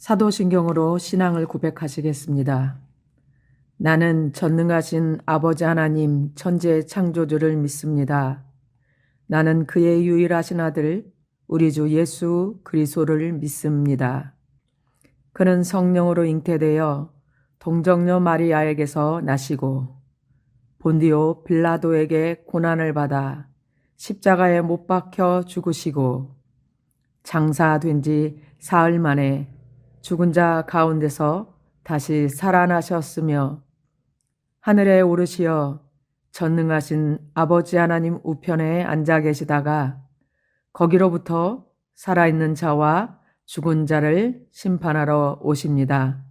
사도신경으로 신앙을 고백하시겠습니다. 나는 전능하신 아버지 하나님 천지의 창조주를 믿습니다. 나는 그의 유일하신 아들 우리 주 예수 그리스도를 믿습니다. 그는 성령으로 잉태되어 동정녀 마리아에게서 나시고 본디오 빌라도에게 고난을 받아 십자가에 못 박혀 죽으시고 장사된 지 사흘 만에 죽은 자 가운데서 다시 살아나셨으며 하늘에 오르시어 전능하신 아버지 하나님 우편에 앉아 계시다가 거기로부터 살아있는 자와 죽은 자를 심판하러 오십니다.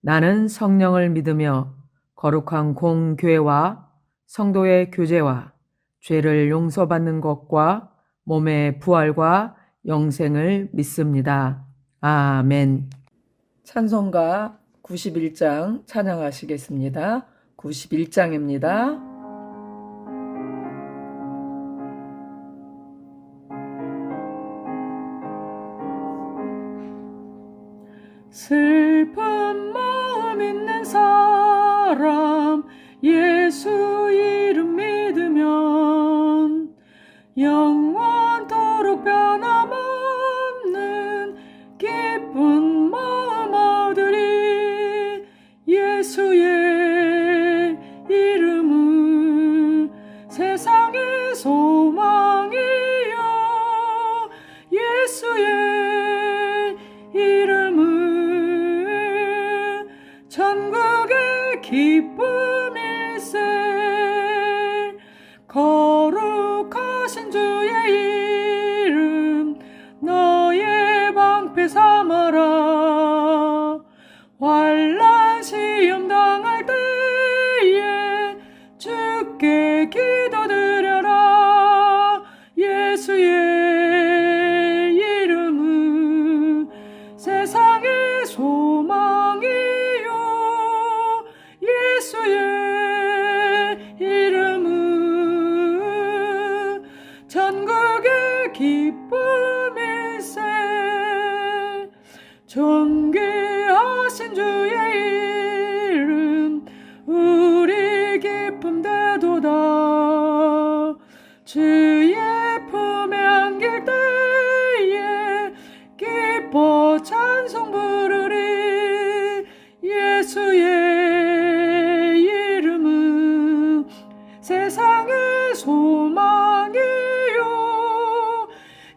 나는 성령을 믿으며 거룩한 공교회와 성도의 교제와 죄를 용서받는 것과 몸의 부활과 영생을 믿습니다. 아멘. 찬송가 91장 찬양하시겠습니다. 91장입니다. 슬픈 마음 있는 사람 예수 이름 믿으면 영원토록 변함없는 기쁜 마음 얻으리. 예수의 이름은 세상의 소망이요 예수의 이름은 천국의 기쁨일세. 거룩하신 주의 이름 너의 방패 삼아라. 환난 시험 당할 때에 주께 기도드려라. 예수의 이름은 세상의 소망이요 예수의 이름은 천국의 기쁨일세. 존귀하신 주의 이름 우리 기쁨 되도다. 주의 품에 안길 때에 기뻐 찬송 부르리. 예수의 이름은 세상의 소망이요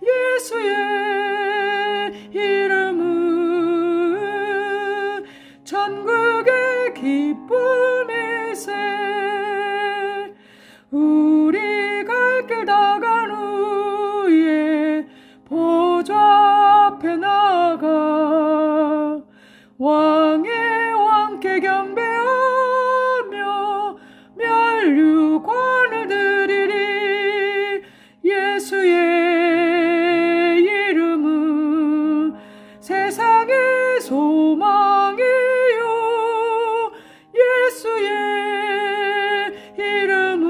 예수의 이름은 천국의 기쁨일세. 우리 갈 길 다 간 후에 보좌 앞에 나가 왕의 왕께 경배하며 면류관을 드리리. 예수의 이름은 세상의 소망이요 예수의 이름은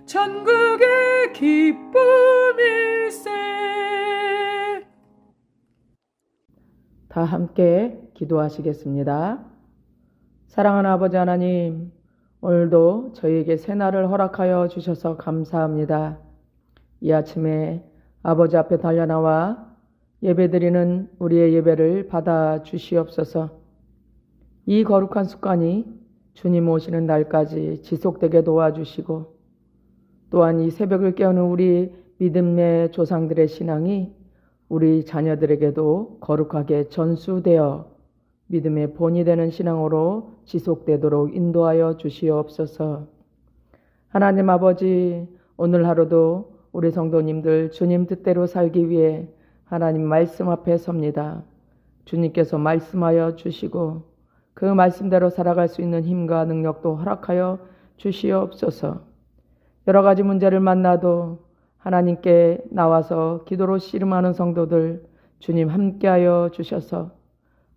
천국의 기쁨일세. 다 함께 기도하시겠습니다. 사랑하는 아버지 하나님, 오늘도 저희에게 새날을 허락하여 주셔서 감사합니다. 이 아침에 아버지 앞에 달려나와 예배드리는 우리의 예배를 받아 주시옵소서. 이 거룩한 습관이 주님 오시는 날까지 지속되게 도와주시고 또한 이 새벽을 깨우는 우리 믿음의 조상들의 신앙이 우리 자녀들에게도 거룩하게 전수되어 믿음의 본이 되는 신앙으로 지속되도록 인도하여 주시옵소서. 하나님 아버지, 오늘 하루도 우리 성도님들 주님 뜻대로 살기 위해 하나님 말씀 앞에 섭니다. 주님께서 말씀하여 주시고 그 말씀대로 살아갈 수 있는 힘과 능력도 허락하여 주시옵소서. 여러 가지 문제를 만나도 하나님께 나와서 기도로 씨름하는 성도들 주님 함께하여 주셔서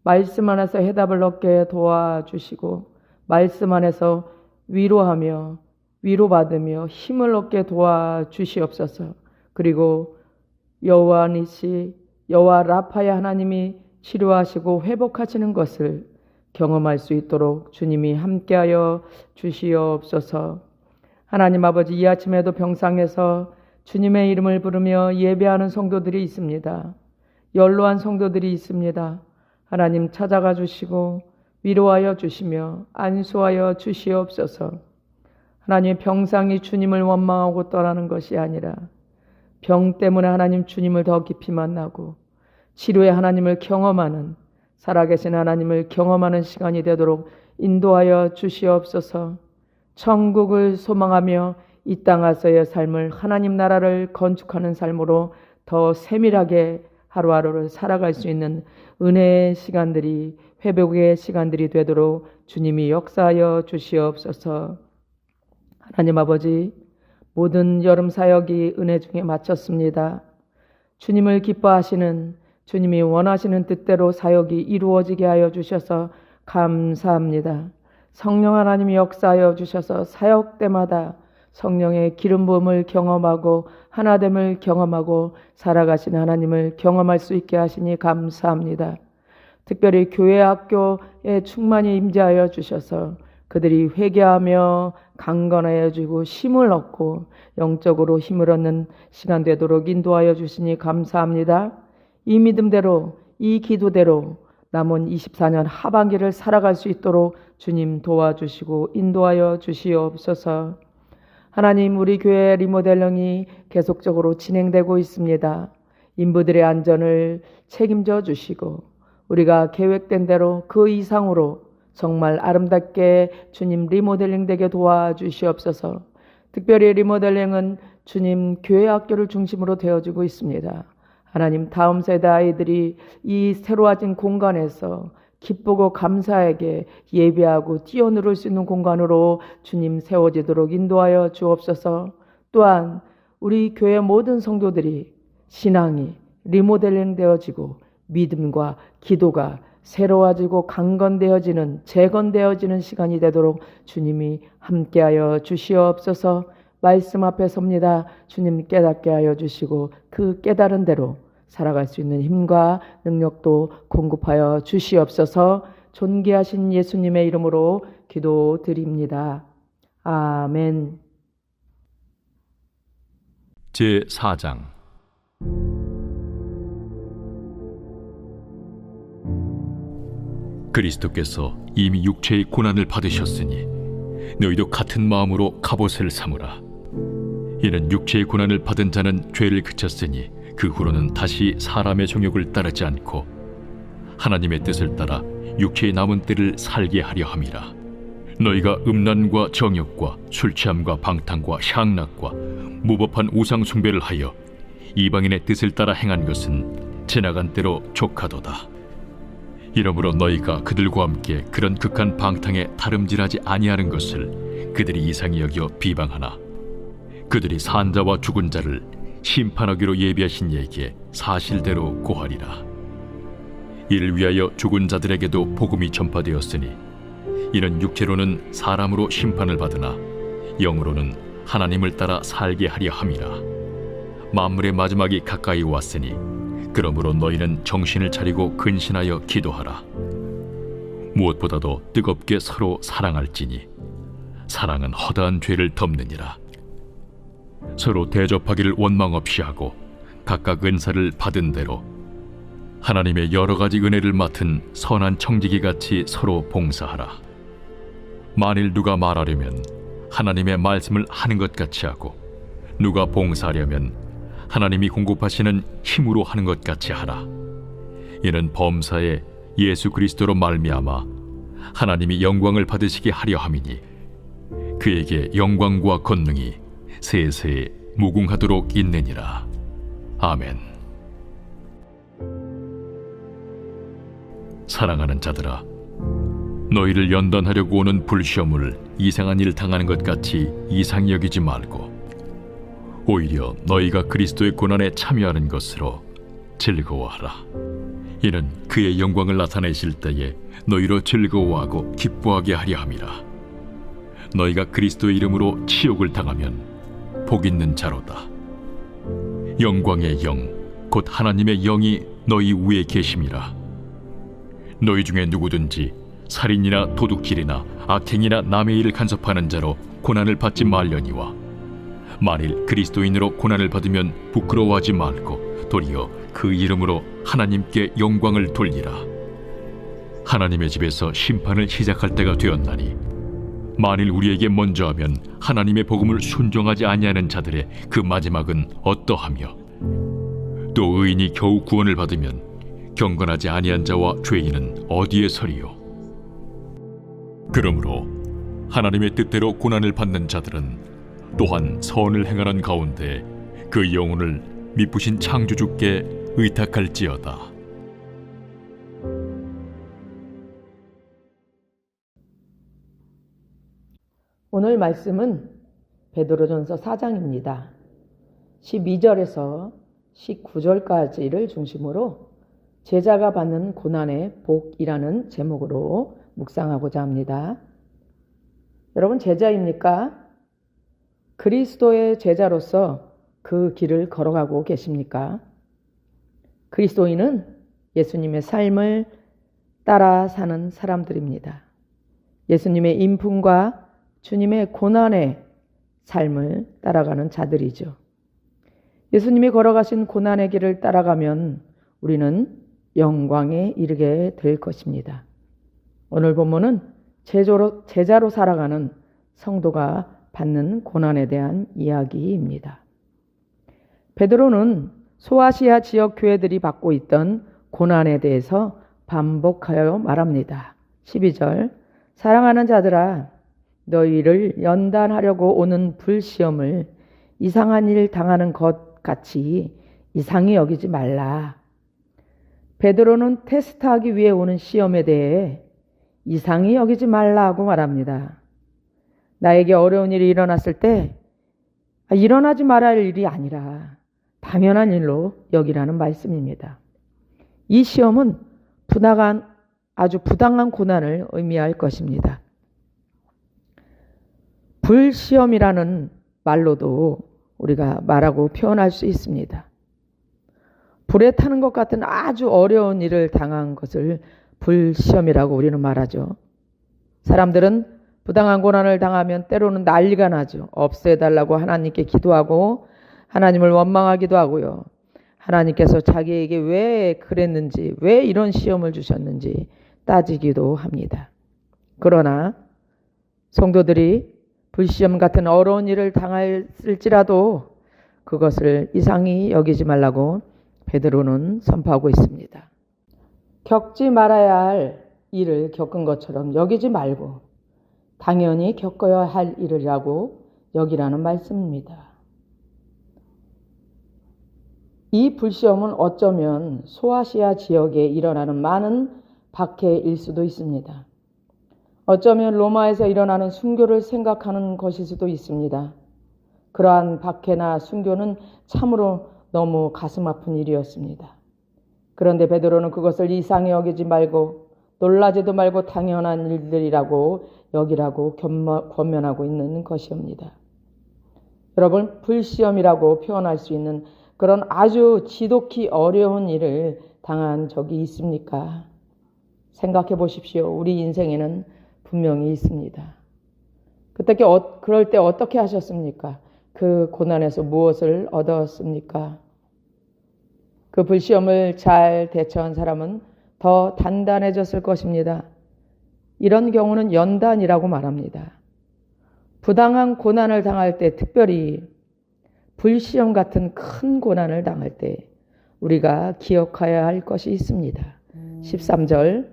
말씀 안에서 해답을 얻게 도와주시고 말씀 안에서 위로하며 위로받으며 힘을 얻게 도와주시옵소서. 그리고 여호와 니시 여호와 라파의 하나님이 치료하시고 회복하시는 것을 경험할 수 있도록 주님이 함께하여 주시옵소서. 하나님 아버지, 이 아침에도 병상에서 주님의 이름을 부르며 예배하는 성도들이 있습니다. 연로한 성도들이 있습니다. 하나님 찾아가 주시고 위로하여 주시며 안수하여 주시옵소서. 하나님, 병상이 주님을 원망하고 떠나는 것이 아니라 병 때문에 하나님 주님을 더 깊이 만나고 치료의 하나님을 경험하는, 살아계신 하나님을 경험하는 시간이 되도록 인도하여 주시옵소서. 천국을 소망하며 이 땅 와서의 삶을, 하나님 나라를 건축하는 삶으로 더 세밀하게 하루하루를 살아갈 수 있는 은혜의 시간들이, 회복의 시간들이 되도록 주님이 역사하여 주시옵소서. 하나님 아버지, 모든 여름 사역이 은혜 중에 마쳤습니다. 주님을 기뻐하시는, 주님이 원하시는 뜻대로 사역이 이루어지게 하여 주셔서 감사합니다. 성령 하나님이 역사하여 주셔서 사역 때마다 성령의 기름 부음을 경험하고 하나됨을 경험하고 살아가신 하나님을 경험할 수 있게 하시니 감사합니다. 특별히 교회 학교에 충만히 임재하여 주셔서 그들이 회개하며 강건하여 주고 힘을 얻고 영적으로 힘을 얻는 시간 되도록 인도하여 주시니 감사합니다. 이 믿음대로, 이 기도대로 남은 24년 하반기를 살아갈 수 있도록 주님 도와주시고 인도하여 주시옵소서. 하나님, 우리 교회 리모델링이 계속적으로 진행되고 있습니다. 인부들의 안전을 책임져 주시고 우리가 계획된 대로 그 이상으로 정말 아름답게 주님 리모델링 되게 도와주시옵소서. 특별히 리모델링은 주님 교회 학교를 중심으로 되어지고 있습니다. 하나님, 다음 세대 아이들이 이 새로워진 공간에서 기쁘고 감사하게 예배하고 뛰어누를 수 있는 공간으로 주님 세워지도록 인도하여 주옵소서. 또한 우리 교회 모든 성도들이 신앙이 리모델링 되어지고 믿음과 기도가 새로워지고 강건되어지는, 재건되어지는 시간이 되도록 주님이 함께하여 주시옵소서. 말씀 앞에 섭니다. 주님 깨닫게 하여 주시고 그 깨달은 대로 살아갈 수 있는 힘과 능력도 공급하여 주시옵소서. 존귀하신 예수님의 이름으로 기도드립니다. 아멘. 제4장. 그리스도께서 이미 육체의 고난을 받으셨으니 너희도 같은 마음으로 갑옷을 삼으라. 이는 육체의 고난을 받은 자는 죄를 그쳤으니 그 후로는 다시 사람의 정욕을 따르지 않고 하나님의 뜻을 따라 육체의 남은 때를 살게 하려 함이라. 너희가 음란과 정욕과 술 취함과 방탕과 향락과 무법한 우상 숭배를 하여 이방인의 뜻을 따라 행한 것은 지나간 때로 족하도다. 이러므로 너희가 그들과 함께 그런 극한 방탕에 다름질하지 아니하는 것을 그들이 이상히 여겨 비방하나 그들이 산자와 죽은 자를 심판하기로 예비하신 이에게 사실대로 고하리라. 이를 위하여 죽은 자들에게도 복음이 전파되었으니 이는 육체로는 사람으로 심판을 받으나 영으로는 하나님을 따라 살게 하려 함이라. 만물의 마지막이 가까이 왔으니 그러므로 너희는 정신을 차리고 근신하여 기도하라. 무엇보다도 뜨겁게 서로 사랑할지니 사랑은 허다한 죄를 덮느니라. 서로 대접하기를 원망 없이 하고 각각 은사를 받은 대로 하나님의 여러 가지 은혜를 맡은 선한 청지기같이 서로 봉사하라. 만일 누가 말하려면 하나님의 말씀을 하는 것 같이 하고 누가 봉사하려면 하나님이 공급하시는 힘으로 하는 것 같이 하라. 이는 범사에 예수 그리스도로 말미암아 하나님이 영광을 받으시게 하려 함이니 그에게 영광과 권능이 세세에 무궁하도록 있느니라. 아멘. 사랑하는 자들아, 너희를 연단하려고 오는 불시험을 이상한 일 당하는 것 같이 이상히 여기지 말고 오히려 너희가 그리스도의 고난에 참여하는 것으로 즐거워하라. 이는 그의 영광을 나타내실 때에 너희로 즐거워하고 기뻐하게 하려 함이라. 너희가 그리스도의 이름으로 치욕을 당하면 복 있는 자로다. 영광의 영 곧 하나님의 영이 너희 위에 계심이라. 너희 중에 누구든지 살인이나 도둑질이나 악행이나 남의 일을 간섭하는 자로 고난을 받지 말려니와 만일 그리스도인으로 고난을 받으면 부끄러워하지 말고 도리어 그 이름으로 하나님께 영광을 돌리라. 하나님의 집에서 심판을 시작할 때가 되었나니 만일 우리에게 먼저 하면 하나님의 복음을 순종하지 아니하는 자들의 그 마지막은 어떠하며 또 의인이 겨우 구원을 받으면 경건하지 아니한 자와 죄인은 어디에 서리요. 그러므로 하나님의 뜻대로 고난을 받는 자들은 또한 선을 행하는 가운데 그 영혼을 미쁘신 창조주께 의탁할지어다. 오늘 말씀은 베드로전서 4장입니다. 12절에서 19절까지를 중심으로 제자가 받는 고난의 복이라는 제목으로 묵상하고자 합니다. 여러분, 제자입니까? 그리스도의 제자로서 그 길을 걸어가고 계십니까? 그리스도인은 예수님의 삶을 따라 사는 사람들입니다. 예수님의 인품과 주님의 고난의 삶을 따라가는 자들이죠. 예수님이 걸어가신 고난의 길을 따라가면 우리는 영광에 이르게 될 것입니다. 오늘 본문은 제자로 살아가는 성도가 받는 고난에 대한 이야기입니다. 베드로는 소아시아 지역 교회들이 받고 있던 고난에 대해서 반복하여 말합니다. 12절, 사랑하는 자들아, 너희를 연단하려고 오는 불시험을 이상한 일 당하는 것 같이 이상히 여기지 말라. 베드로는 테스트하기 위해 오는 시험에 대해 이상히 여기지 말라고 말합니다. 나에게 어려운 일이 일어났을 때 일어나지 말아야 할 일이 아니라 당연한 일로 여기라는 말씀입니다. 이 시험은 아주 부당한 고난을 의미할 것입니다. 불시험이라는 말로도 우리가 말하고 표현할 수 있습니다. 불에 타는 것 같은 아주 어려운 일을 당한 것을 불시험이라고 우리는 말하죠. 사람들은 부당한 고난을 당하면 때로는 난리가 나죠. 없애달라고 하나님께 기도하고 하나님을 원망하기도 하고요. 하나님께서 자기에게 왜 그랬는지, 왜 이런 시험을 주셨는지 따지기도 합니다. 그러나 성도들이 불시험 같은 어려운 일을 당할지라도 그것을 이상히 여기지 말라고 베드로는 선포하고 있습니다. 겪지 말아야 할 일을 겪은 것처럼 여기지 말고 당연히 겪어야 할 일이라고 여기라는 말씀입니다. 이 불시험은 어쩌면 소아시아 지역에 일어나는 많은 박해일 수도 있습니다. 어쩌면 로마에서 일어나는 순교를 생각하는 것일 수도 있습니다. 그러한 박해나 순교는 참으로 너무 가슴 아픈 일이었습니다. 그런데 베드로는 그것을 이상히 여기지 말고 놀라지도 말고 당연한 일들이라고 여기라고 권면하고 있는 것이옵니다. 여러분, 불시험이라고 표현할 수 있는 그런 아주 지독히 어려운 일을 당한 적이 있습니까? 생각해 보십시오. 우리 인생에는 분명히 있습니다. 그럴 때 어떻게 하셨습니까? 그 고난에서 무엇을 얻었습니까? 그 불시험을 잘 대처한 사람은 더 단단해졌을 것입니다. 이런 경우는 연단이라고 말합니다. 부당한 고난을 당할 때, 특별히 불시험 같은 큰 고난을 당할 때 우리가 기억해야 할 것이 있습니다. 13절,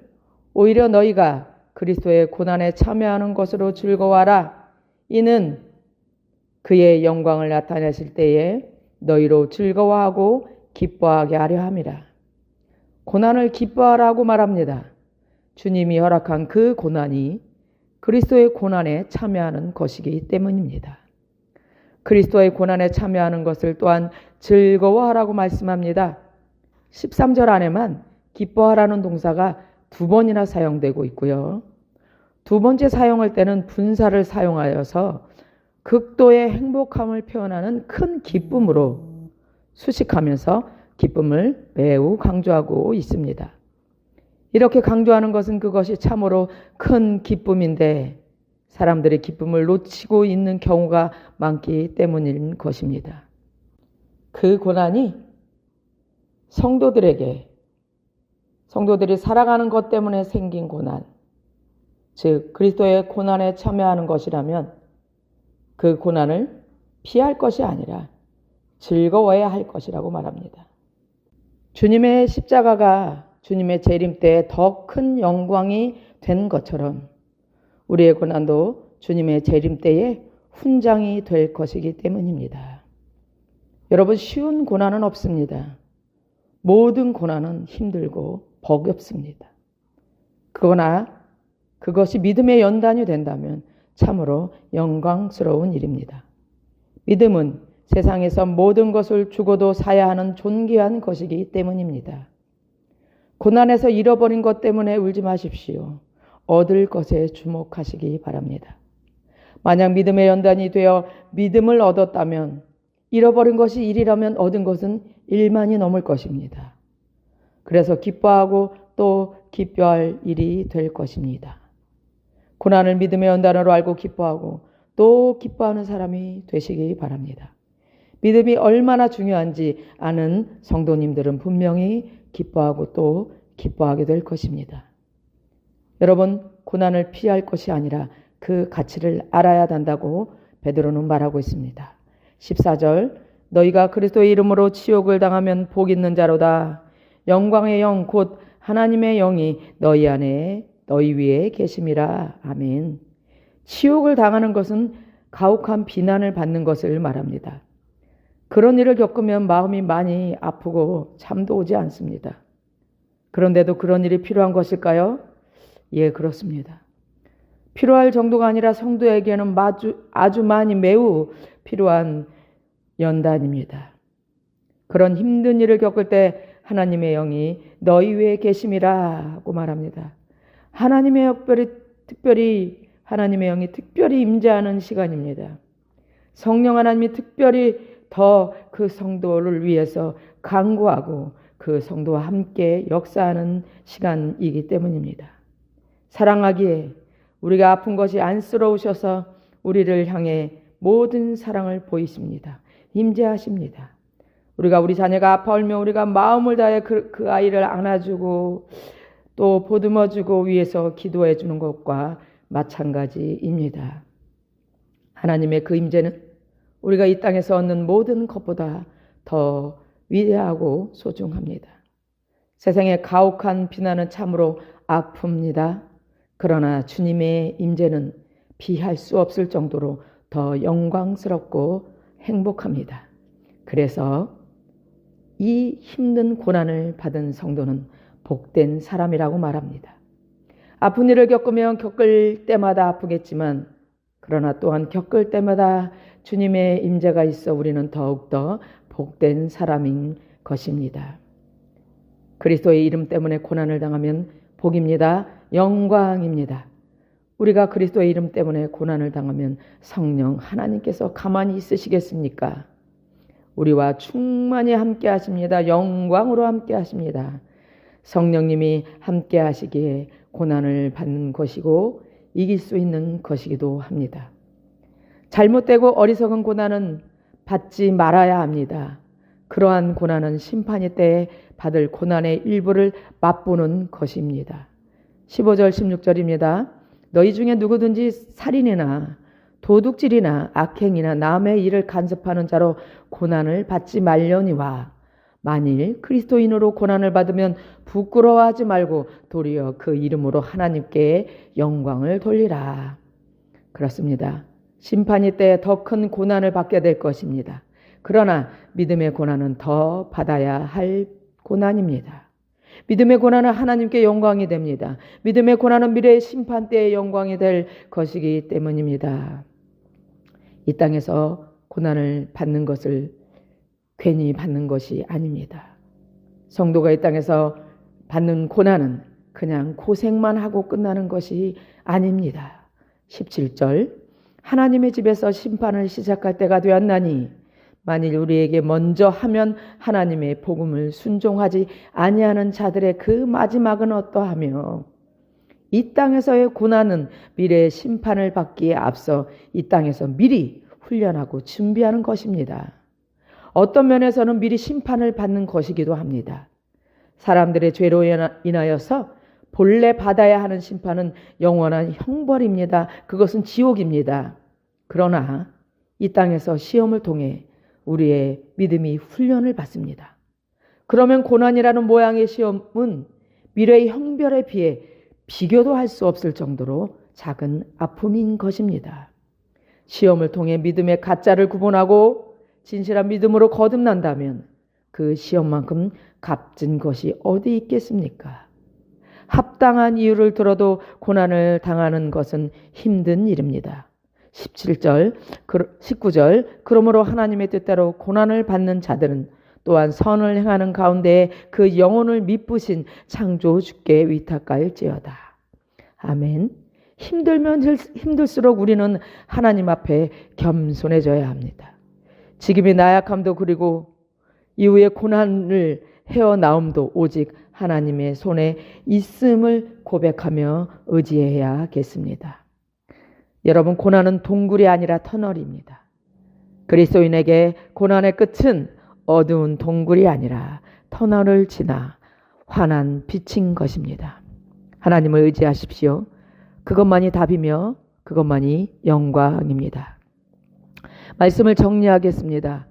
오히려 너희가 그리스도의 고난에 참여하는 것으로 즐거워하라. 이는 그의 영광을 나타내실 때에 너희로 즐거워하고 기뻐하게 하려 함이라. 고난을 기뻐하라고 말합니다. 주님이 허락한 그 고난이 그리스도의 고난에 참여하는 것이기 때문입니다. 그리스도의 고난에 참여하는 것을 또한 즐거워하라고 말씀합니다. 13절 안에만 기뻐하라는 동사가 2번이나 사용되고 있고요. 2번째 사용할 때는 분사를 사용하여서 극도의 행복함을 표현하는 큰 기쁨으로 수식하면서 기쁨을 매우 강조하고 있습니다. 이렇게 강조하는 것은 그것이 참으로 큰 기쁨인데 사람들이 기쁨을 놓치고 있는 경우가 많기 때문인 것입니다. 그 고난이 성도들이 살아가는 것 때문에 생긴 고난, 즉 그리스도의 고난에 참여하는 것이라면 그 고난을 피할 것이 아니라 즐거워해야 할 것이라고 말합니다. 주님의 십자가가 주님의 재림 때에 더 큰 영광이 된 것처럼 우리의 고난도 주님의 재림 때에 훈장이 될 것이기 때문입니다. 여러분, 쉬운 고난은 없습니다. 모든 고난은 힘들고 버겁습니다. 그러나 그것이 믿음의 연단이 된다면 참으로 영광스러운 일입니다. 믿음은 세상에서 모든 것을 주고도 사야 하는 존귀한 것이기 때문입니다. 고난에서 잃어버린 것 때문에 울지 마십시오. 얻을 것에 주목하시기 바랍니다. 만약 믿음의 연단이 되어 믿음을 얻었다면 잃어버린 것이 1이라면 얻은 것은 1만이 넘을 것입니다. 그래서 기뻐하고 또 기뻐할 일이 될 것입니다. 고난을 믿음의 연단으로 알고 기뻐하고 또 기뻐하는 사람이 되시기 바랍니다. 믿음이 얼마나 중요한지 아는 성도님들은 분명히 기뻐하고 또 기뻐하게 될 것입니다. 여러분, 고난을 피할 것이 아니라 그 가치를 알아야 한다고 베드로는 말하고 있습니다. 14절, 너희가 그리스도의 이름으로 치욕을 당하면 복 있는 자로다. 영광의 영 곧 하나님의 영이 너희 안에 너희 위에 계심이라. 아멘. 치욕을 당하는 것은 가혹한 비난을 받는 것을 말합니다. 그런 일을 겪으면 마음이 많이 아프고 잠도 오지 않습니다. 그런데도 그런 일이 필요한 것일까요? 예, 그렇습니다. 필요할 정도가 아니라 성도에게는 아주 많이 매우 필요한 연단입니다. 그런 힘든 일을 겪을 때 하나님의 영이 너희 위에 계심이라고 말합니다. 하나님의 하나님의 영이 특별히 임재하는 시간입니다. 성령 하나님이 특별히 더 그 성도를 위해서 간구하고 그 성도와 함께 역사하는 시간이기 때문입니다. 사랑하기에 우리가 아픈 것이 안쓰러우셔서 우리를 향해 모든 사랑을 보이십니다. 임재하십니다. 우리가 우리 자녀가 아파하면 우리가 마음을 다해 그 아이를 안아주고 또 보듬어주고 위해서 기도해 주는 것과 마찬가지입니다. 하나님의 그 임재는 우리가 이 땅에서 얻는 모든 것보다 더 위대하고 소중합니다. 세상의 가혹한 비난은 참으로 아픕니다. 그러나 주님의 임재는 비할 수 없을 정도로 더 영광스럽고 행복합니다. 그래서 이 힘든 고난을 받은 성도는 복된 사람이라고 말합니다. 아픈 일을 겪을 때마다 아프겠지만 그러나 또한 겪을 때마다 주님의 임재가 있어 우리는 더욱더 복된 사람인 것입니다. 그리스도의 이름 때문에 고난을 당하면 복입니다. 영광입니다. 우리가 그리스도의 이름 때문에 고난을 당하면 성령 하나님께서 가만히 있으시겠습니까? 우리와 충만히 함께 하십니다. 영광으로 함께 하십니다. 성령님이 함께 하시기에 고난을 받는 것이고 이길 수 있는 것이기도 합니다. 잘못되고 어리석은 고난은 받지 말아야 합니다. 그러한 고난은 심판의 때에 받을 고난의 일부를 맛보는 것입니다. 15절 16절입니다. 너희 중에 누구든지 살인이나 도둑질이나 악행이나 남의 일을 간섭하는 자로 고난을 받지 말려니와 만일 그리스도인으로 고난을 받으면 부끄러워하지 말고 도리어 그 이름으로 하나님께 영광을 돌리라. 그렇습니다. 심판의 때에 더 큰 고난을 받게 될 것입니다. 그러나 믿음의 고난은 더 받아야 할 고난입니다. 믿음의 고난은 하나님께 영광이 됩니다. 믿음의 고난은 미래의 심판 때의 영광이 될 것이기 때문입니다. 이 땅에서 고난을 받는 것을 괜히 받는 것이 아닙니다. 성도가 이 땅에서 받는 고난은 그냥 고생만 하고 끝나는 것이 아닙니다. 17절 하나님의 집에서 심판을 시작할 때가 되었나니 만일 우리에게 먼저 하면 하나님의 복음을 순종하지 아니하는 자들의 그 마지막은 어떠하며 이 땅에서의 고난은 미래의 심판을 받기에 앞서 이 땅에서 미리 훈련하고 준비하는 것입니다. 어떤 면에서는 미리 심판을 받는 것이기도 합니다. 사람들의 죄로 인하여서 본래 받아야 하는 심판은 영원한 형벌입니다. 그것은 지옥입니다. 그러나 이 땅에서 시험을 통해 우리의 믿음이 훈련을 받습니다. 그러면 고난이라는 모양의 시험은 미래의 형벌에 비해 비교도 할 수 없을 정도로 작은 아픔인 것입니다. 시험을 통해 믿음의 가짜를 구분하고 진실한 믿음으로 거듭난다면 그 시험만큼 값진 것이 어디 있겠습니까? 합당한 이유를 들어도 고난을 당하는 것은 힘든 일입니다. 19절 그러므로 하나님의 뜻대로 고난을 받는 자들은 또한 선을 행하는 가운데 그 영혼을 미쁘신 창조주께 위탁할지어다. 아멘. 힘들면 힘들수록 우리는 하나님 앞에 겸손해져야 합니다. 지금의 나약함도 그리고 이후의 고난을 헤어나옴도 오직 하나님의 손에 있음을 고백하며 의지해야겠습니다. 여러분, 고난은 동굴이 아니라 터널입니다. 그리스도인에게 고난의 끝은 어두운 동굴이 아니라 터널을 지나 환한 빛인 것입니다. 하나님을 의지하십시오. 그것만이 답이며 그것만이 영광입니다. 말씀을 정리하겠습니다.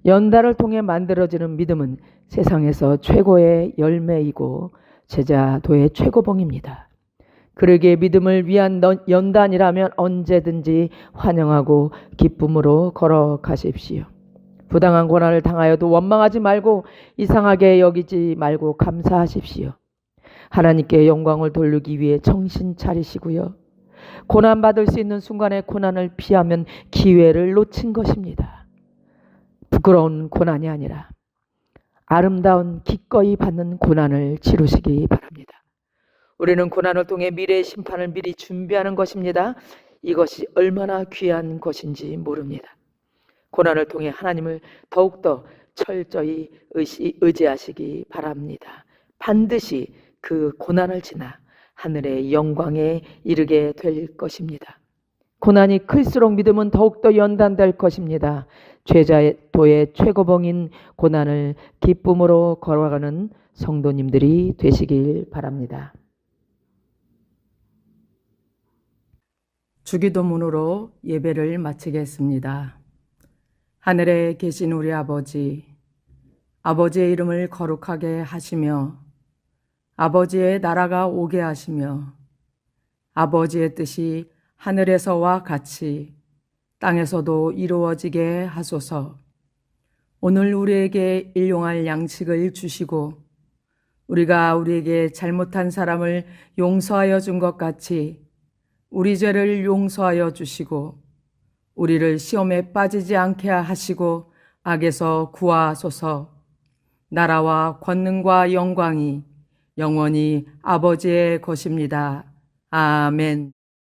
연단을 통해 만들어지는 믿음은 세상에서 최고의 열매이고 제자도의 최고봉입니다. 그러기에 믿음을 위한 연단이라면 언제든지 환영하고 기쁨으로 걸어가십시오. 부당한 고난을 당하여도 원망하지 말고 이상하게 여기지 말고 감사하십시오. 하나님께 영광을 돌리기 위해 정신 차리시고요. 고난받을 수 있는 순간에 고난을 피하면 기회를 놓친 것입니다. 부끄러운 고난이 아니라 아름다운 기꺼이 받는 고난을 치르시기 바랍니다. 우리는 고난을 통해 미래의 심판을 미리 준비하는 것입니다. 이것이 얼마나 귀한 것인지 모릅니다. 고난을 통해 하나님을 더욱더 철저히 의지하시기 바랍니다. 반드시 그 고난을 지나 하늘의 영광에 이르게 될 것입니다. 고난이 클수록 믿음은 더욱더 연단될 것입니다. 제자도의 최고봉인 고난을 기쁨으로 걸어가는 성도님들이 되시길 바랍니다. 주기도문으로 예배를 마치겠습니다. 하늘에 계신 우리 아버지, 아버지의 이름을 거룩하게 하시며 아버지의 나라가 오게 하시며 아버지의 뜻이 하늘에서와 같이 땅에서도 이루어지게 하소서. 오늘 우리에게 일용할 양식을 주시고 우리가 우리에게 잘못한 사람을 용서하여 준 것 같이 우리 죄를 용서하여 주시고 우리를 시험에 빠지지 않게 하시고 악에서 구하소서. 나라와 권능과 영광이 영원히 아버지의 것입니다. 아멘.